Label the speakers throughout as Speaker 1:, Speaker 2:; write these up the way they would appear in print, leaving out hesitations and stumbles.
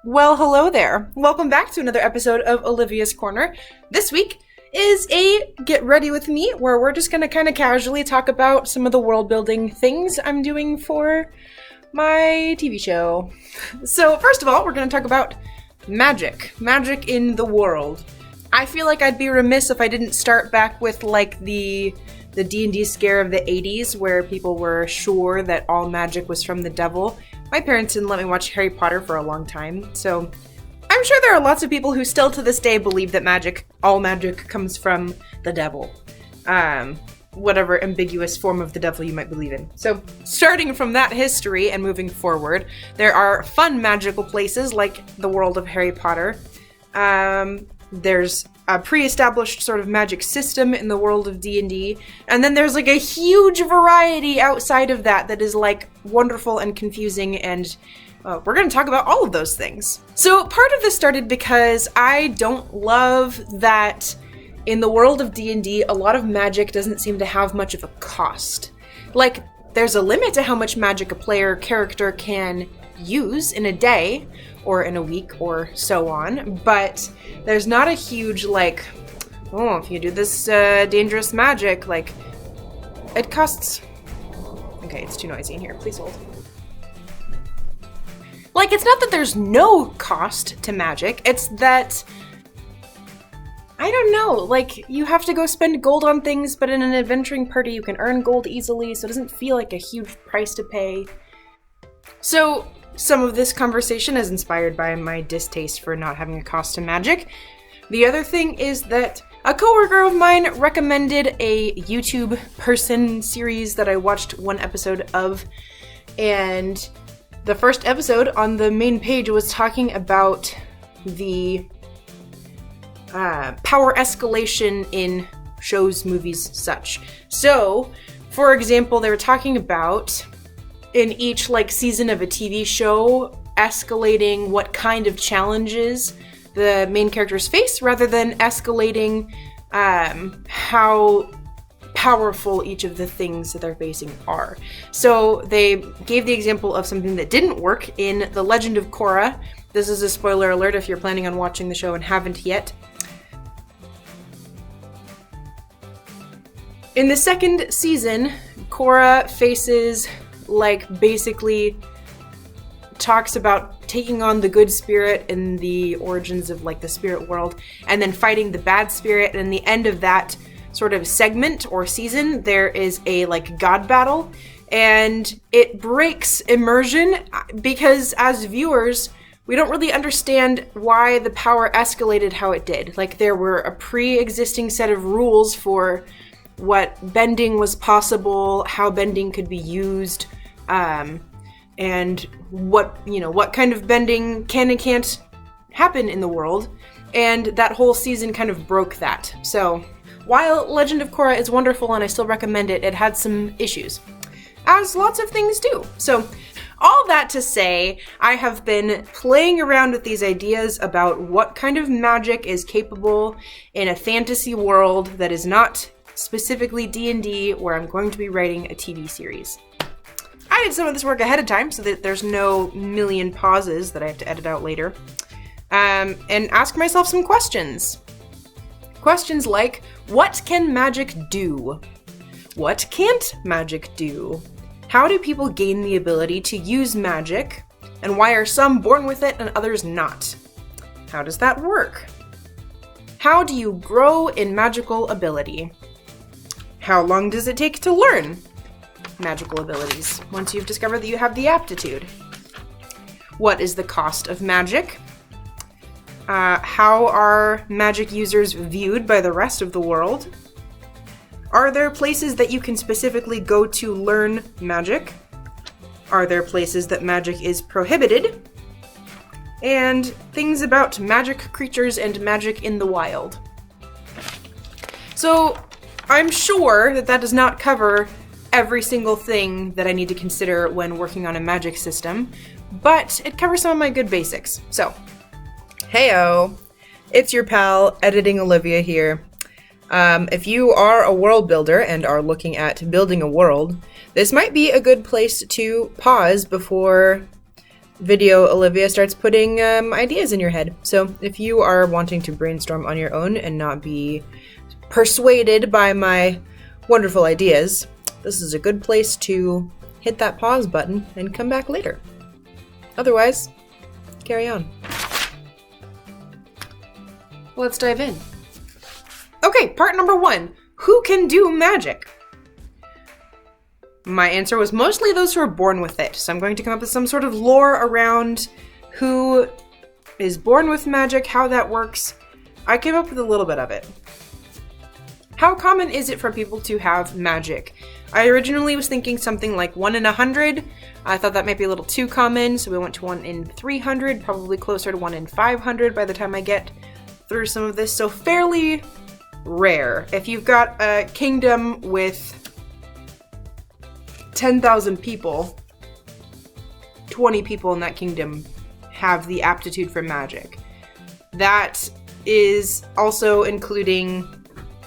Speaker 1: Well, hello there. Welcome back to another episode of Olivia's Corner. This week is a Get Ready With Me, where we're just going to kind of casually talk about some of the world building things I'm doing for my TV show. So first of all, we're going to talk about magic. Magic in the world. I feel like I'd be remiss if I didn't start back with like the D&D scare of the 80s, where people were sure that all magic was from the devil. My parents didn't let me watch Harry Potter for a long time, so I'm sure there are lots of people who still to this day believe that all magic comes from the devil. Whatever ambiguous form of the devil you might believe in. So, starting from that history and moving forward, there are fun magical places like the world of Harry Potter. There's a pre-established sort of magic system in the world of D&D, and then there's like a huge variety outside of that is like wonderful and confusing, and we're going to talk about all of those things. So part of this started because I don't love that in the world of D&D, a lot of magic doesn't seem to have much of a cost. Like, there's a limit to how much magic a player character can use in a day, or in a week, or so on, but there's not a huge, like, oh, if you do this dangerous magic, like, it costs... Okay, it's too noisy in here, please hold. Like, it's not that there's no cost to magic, it's that... I don't know, like, you have to go spend gold on things, but in an adventuring party you can earn gold easily, so it doesn't feel like a huge price to pay. So, some of this conversation is inspired by my distaste for not having a cost to magic. The other thing is that a coworker of mine recommended a YouTube person series that I watched one episode of, and the first episode on the main page was talking about the power escalation in shows, movies, such. So, for example, they were talking about in each like season of a TV show escalating what kind of challenges the main characters face, rather than escalating how powerful each of the things that they're facing are. So they gave the example of something that didn't work in The Legend of Korra. This is a spoiler alert if you're planning on watching the show and haven't yet. In the second season, Korra faces, like, basically talks about taking on the good spirit in the origins of, like, the spirit world, and then fighting the bad spirit, and in the end of that sort of segment or season, there is a, like, god battle, and it breaks immersion, because as viewers, we don't really understand why the power escalated how it did. Like, there were a pre-existing set of rules for what bending was possible, how bending could be used, and what kind of bending can and can't happen in the world, and that whole season kind of broke that. So, while Legend of Korra is wonderful and I still recommend it, it had some issues, as lots of things do. So, all that to say, I have been playing around with these ideas about what kind of magic is capable in a fantasy world that is not specifically D&D, where I'm going to be writing a TV series. I did some of this work ahead of time so that there's no million pauses that I have to edit out later. And ask myself some questions. Questions like, what can magic do? What can't magic do? How do people gain the ability to use magic? And why are some born with it and others not? How does that work? How do you grow in magical ability? How long does it take to learn magical abilities once you've discovered that you have the aptitude? What is the cost of magic? How are magic users viewed by the rest of the world? Are there places that you can specifically go to learn magic? Are there places that magic is prohibited? And things about magic creatures and magic in the wild. So, I'm sure that does not cover every single thing that I need to consider when working on a magic system, but it covers some of my good basics. So, heyo, it's your pal, Editing Olivia here. If you are a world builder and are looking at building a world, this might be a good place to pause before video, Olivia starts putting ideas in your head. So if you are wanting to brainstorm on your own and not be persuaded by my wonderful ideas, this is a good place to hit that pause button and come back later. Otherwise, carry on. Let's dive in. Okay, part number 1. Who can do magic? My answer was mostly those who are born with it. So I'm going to come up with some sort of lore around who is born with magic, how that works. I came up with a little bit of it. How common is it for people to have magic? I originally was thinking something like 1 in 100. I thought that might be a little too common, so we went to 1 in 300, probably closer to 1 in 500 by the time I get through some of this. So fairly rare. If you've got a kingdom with 10,000 people, 20 people in that kingdom have the aptitude for magic. That is also including,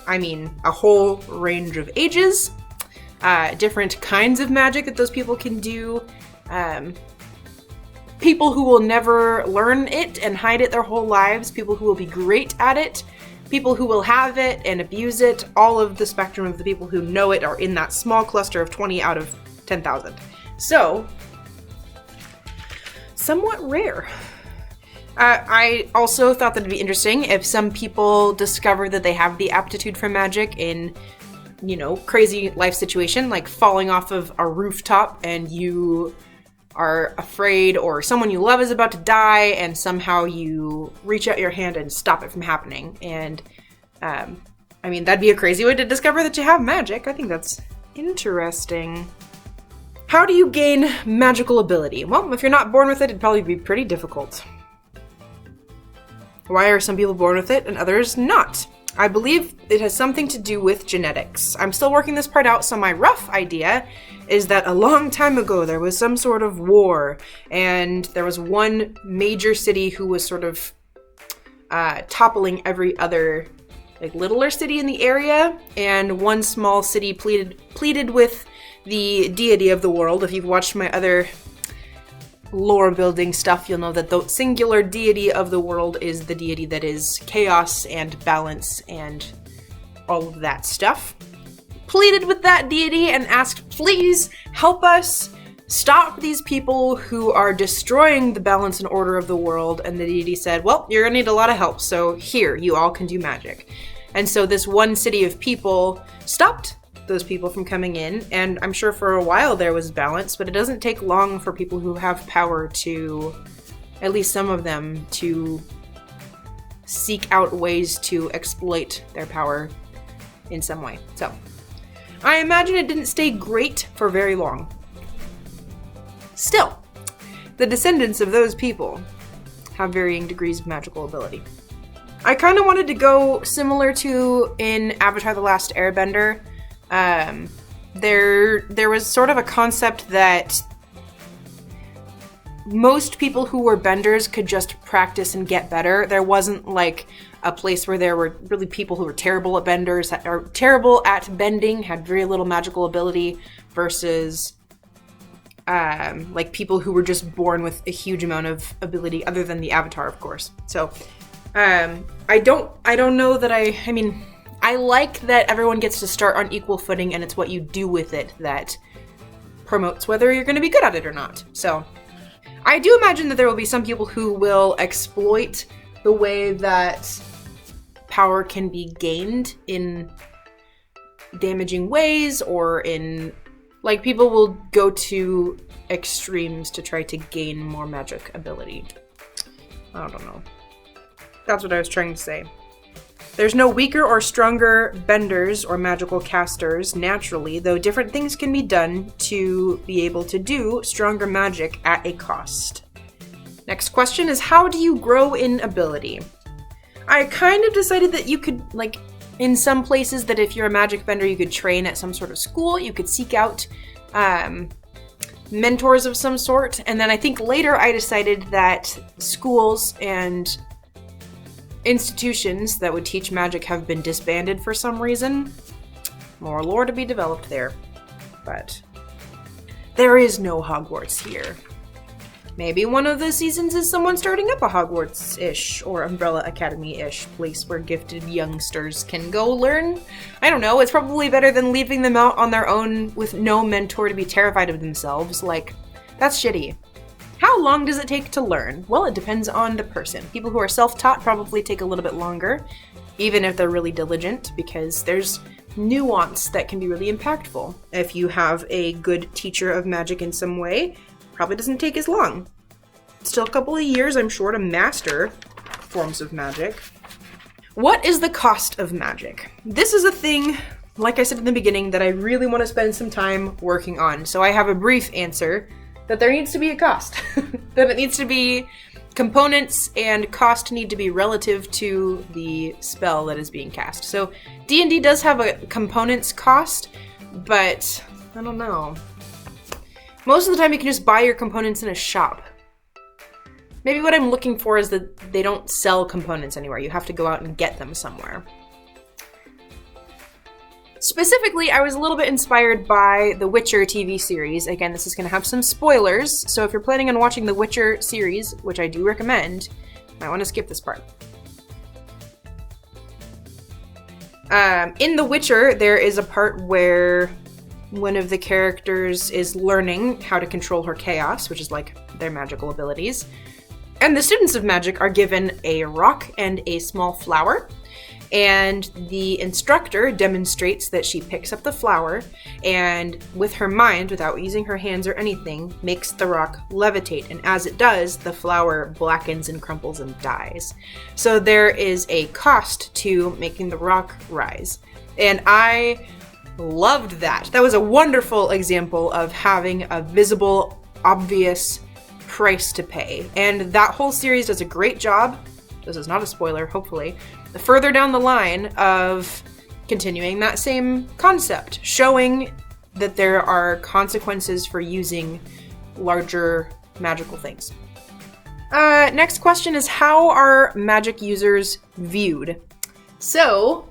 Speaker 1: a whole range of ages, different kinds of magic that those people can do, people who will never learn it and hide it their whole lives, people who will be great at it, people who will have it and abuse it. All of the spectrum of the people who know it are in that small cluster of 20 out of 10,000. So, somewhat rare. I also thought that it'd be interesting if some people discover that they have the aptitude for magic in, crazy life situation, like falling off of a rooftop and you are afraid, or someone you love is about to die and somehow you reach out your hand and stop it from happening. And, that'd be a crazy way to discover that you have magic. I think that's interesting. How do you gain magical ability? Well, if you're not born with it, it'd probably be pretty difficult. Why are some people born with it and others not? I believe it has something to do with genetics. I'm still working this part out, so my rough idea is that a long time ago there was some sort of war, and there was one major city who was sort of toppling every other littler city in the area, and one small city pleaded with the deity of the world. If you've watched my other lore building stuff, you'll know that the singular deity of the world is the deity that is chaos and balance and all of that stuff. Pleaded with that deity and asked, please help us stop these people who are destroying the balance and order of the world. And the deity said, well, you're gonna need a lot of help, so here, you all can do magic. And so this one city of people stopped those people from coming in, and I'm sure for a while there was balance, but it doesn't take long for people who have power to, at least some of them, to seek out ways to exploit their power in some way. So I imagine it didn't stay great for very long. Still, the descendants of those people have varying degrees of magical ability. I kind of wanted to go similar to in Avatar: The Last Airbender. There was sort of a concept that most people who were benders could just practice and get better. There wasn't like a place where there were really people who were terrible at benders, or terrible at bending, had very little magical ability, versus like people who were just born with a huge amount of ability, other than the Avatar, of course. So I don't know that I like that everyone gets to start on equal footing, and it's what you do with it that promotes whether you're going to be good at it or not. So I do imagine that there will be some people who will exploit the way that power can be gained in damaging ways, or in, like, people will go to extremes to try to gain more magic ability. I don't know. That's what I was trying to say. There's no weaker or stronger benders or magical casters naturally, though different things can be done to be able to do stronger magic at a cost. Next question is, how do you grow in ability? I kind of decided that you could, like, in some places, that if you're a magic bender, you could train at some sort of school, you could seek out mentors of some sort, and then I think later I decided that schools and institutions that would teach magic have been disbanded for some reason. More lore to be developed there. But there is no Hogwarts here. Maybe one of the seasons is someone starting up a Hogwarts-ish or Umbrella Academy-ish place where gifted youngsters can go learn. I don't know, it's probably better than leaving them out on their own with no mentor to be terrified of themselves. Like, that's shitty. How long does it take to learn? Well, it depends on the person. People who are self-taught probably take a little bit longer, even if they're really diligent, because there's nuance that can be really impactful. If you have a good teacher of magic in some way, probably doesn't take as long. Still a couple of years, I'm sure, to master forms of magic. What is the cost of magic? This is a thing, like I said in the beginning, that I really want to spend some time working on. So I have a brief answer that there needs to be a cost. That it needs to be components and cost need to be relative to the spell that is being cast. So D&D does have a components cost, but I don't know. Most of the time you can just buy your components in a shop. Maybe what I'm looking for is that they don't sell components anywhere. You have to go out and get them somewhere. Specifically, I was a little bit inspired by the Witcher TV series. Again, this is going to have some spoilers, so if you're planning on watching the Witcher series, which I do recommend, you might want to skip this part. In The Witcher, there is a part where one of the characters is learning how to control her chaos, which is like their magical abilities. And the students of magic are given a rock and a small flower. And the instructor demonstrates that she picks up the flower and with her mind, without using her hands or anything, makes the rock levitate. And as it does, the flower blackens and crumples and dies. So there is a cost to making the rock rise. And I loved that. That was a wonderful example of having a visible, obvious price to pay. And that whole series does a great job. This is not a spoiler, hopefully. Further down the line of continuing that same concept, showing that there are consequences for using larger magical things. Next question is, how are magic users viewed? So,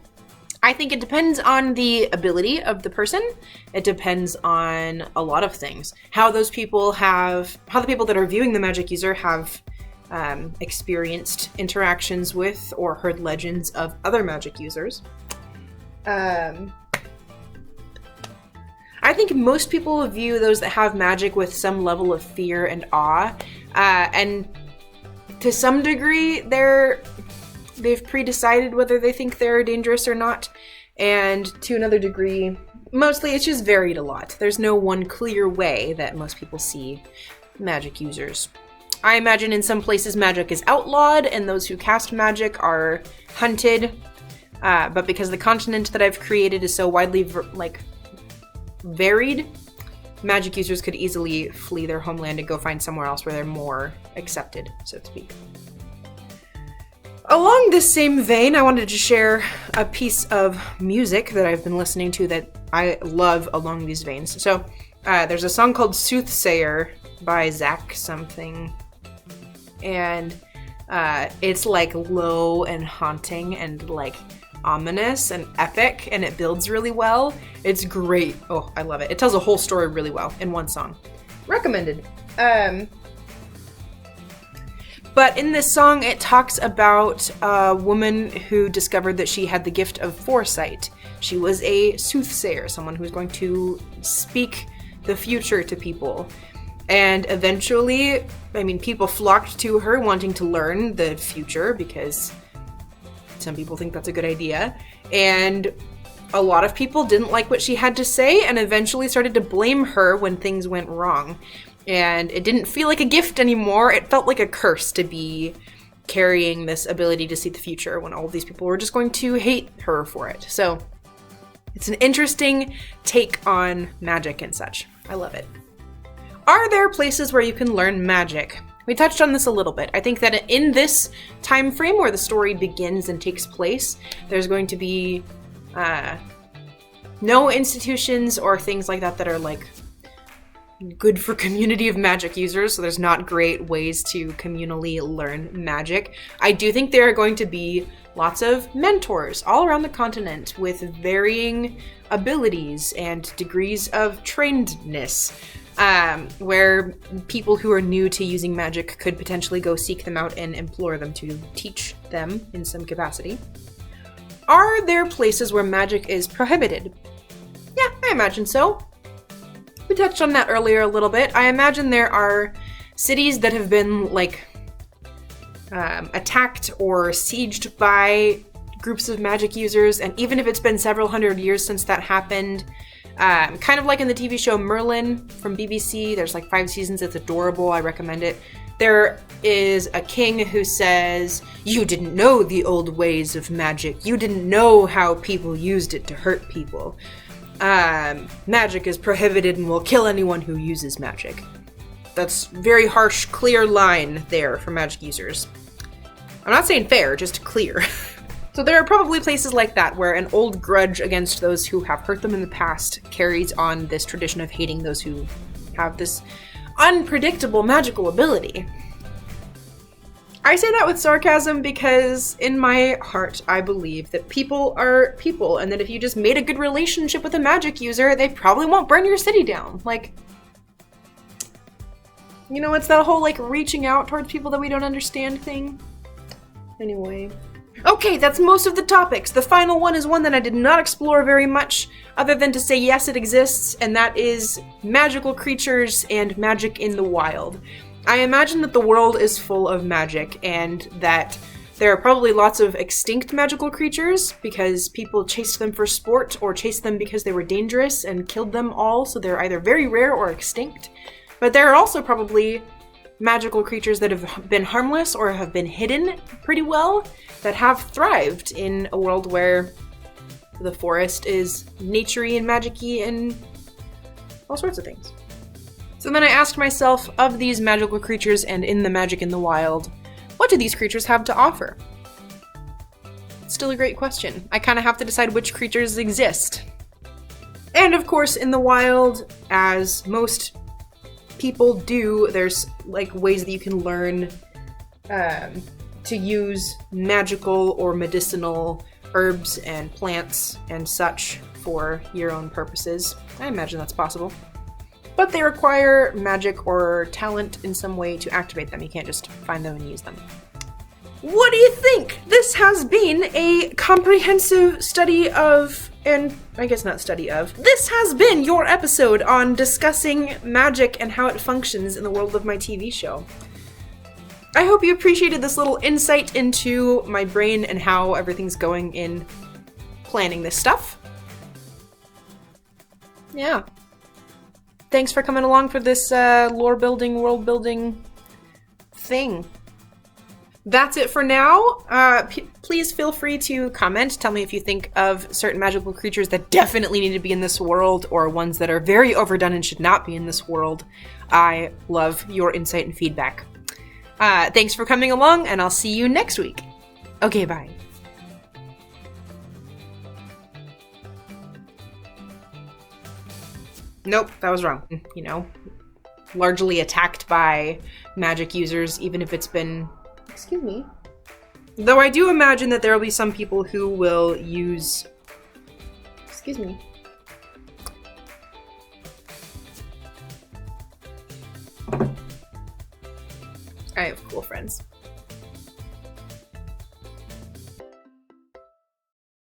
Speaker 1: I think it depends on the ability of the person. It depends on a lot of things. How the people that are viewing the magic user have experienced interactions with or heard legends of other magic users. I think most people view those that have magic with some level of fear and awe, and to some degree they've pre-decided whether they think they're dangerous or not, and to another degree, mostly it's just varied a lot. There's no one clear way that most people see magic users. I imagine in some places magic is outlawed and those who cast magic are hunted, but because the continent that I've created is so widely varied, magic users could easily flee their homeland and go find somewhere else where they're more accepted, so to speak. Along this same vein, I wanted to share a piece of music that I've been listening to that I love along these veins. So there's a song called Soothsayer by Zach something. And it's like low and haunting and like ominous and epic, and it builds really well. It's great. Oh, I love it. It tells a whole story really well in one song. Recommended. But in this song, it talks about a woman who discovered that she had the gift of foresight. She was a soothsayer, someone who's going to speak the future to people. And eventually, people flocked to her wanting to learn the future because some people think that's a good idea. And a lot of people didn't like what she had to say and eventually started to blame her when things went wrong. And it didn't feel like a gift anymore. It felt like a curse to be carrying this ability to see the future when all of these people were just going to hate her for it. So it's an interesting take on magic and such. I love it. Are there places where you can learn magic? We touched on this a little bit. I think that in this time frame where the story begins and takes place, there's going to be no institutions or things like that that are like good for community of magic users, so there's not great ways to communally learn magic. I do think there are going to be lots of mentors all around the continent with varying abilities and degrees of trainedness, where people who are new to using magic could potentially go seek them out and implore them to teach them in some capacity. Are there places where magic is prohibited? Yeah, I imagine so. We touched on that earlier a little bit. I imagine there are cities that have been like attacked or sieged by groups of magic users, and even if it's been several hundred years since that happened, kind of like in the TV show Merlin from BBC, there's like 5 seasons, it's adorable, I recommend it. There is a king who says, "You didn't know the old ways of magic. You didn't know how people used it to hurt people. Magic is prohibited and will kill anyone who uses magic." That's very harsh, clear line there for magic users. I'm not saying fair, just clear. So there are probably places like that where an old grudge against those who have hurt them in the past carries on this tradition of hating those who have this unpredictable magical ability. I say that with sarcasm because in my heart, I believe that people are people, and that if you just made a good relationship with a magic user, they probably won't burn your city down. Like, you know, it's that whole like reaching out towards people that we don't understand thing. Anyway. Okay, that's most of the topics. The final one is one that I did not explore very much, other than to say yes, it exists, and that is magical creatures and magic in the wild. I imagine that the world is full of magic, and that there are probably lots of extinct magical creatures because people chased them for sport or chased them because they were dangerous and killed them all, so they're either very rare or extinct. But there are also probably magical creatures that have been harmless or have been hidden pretty well that have thrived in a world where the forest is nature-y and magic-y and all sorts of things. So then I asked myself, of these magical creatures and in the magic in the wild, what do these creatures have to offer? It's still a great question. I kind of have to decide which creatures exist. And of course, in the wild, as most people do, there's like ways that you can learn to use magical or medicinal herbs and plants and such for your own purposes. I imagine that's possible. But they require magic or talent in some way to activate them. You can't just find them and use them. What do you think? This has been a comprehensive study of, and I guess not study of, this has been your episode on discussing magic and how it functions in the world of my TV show. I hope you appreciated this little insight into my brain and how everything's going in planning this stuff. Yeah. Thanks for coming along for this lore building, world building thing. That's it for now. Please feel free to comment. Tell me if you think of certain magical creatures that definitely need to be in this world, or ones that are very overdone and should not be in this world. I love your insight and feedback. Thanks for coming along, and I'll see you next week. Okay, bye. Nope, that was wrong. You know, largely attacked by magic users, even if it's been... Excuse me. Though I do imagine that there will be some people who will use... Excuse me. I have cool friends.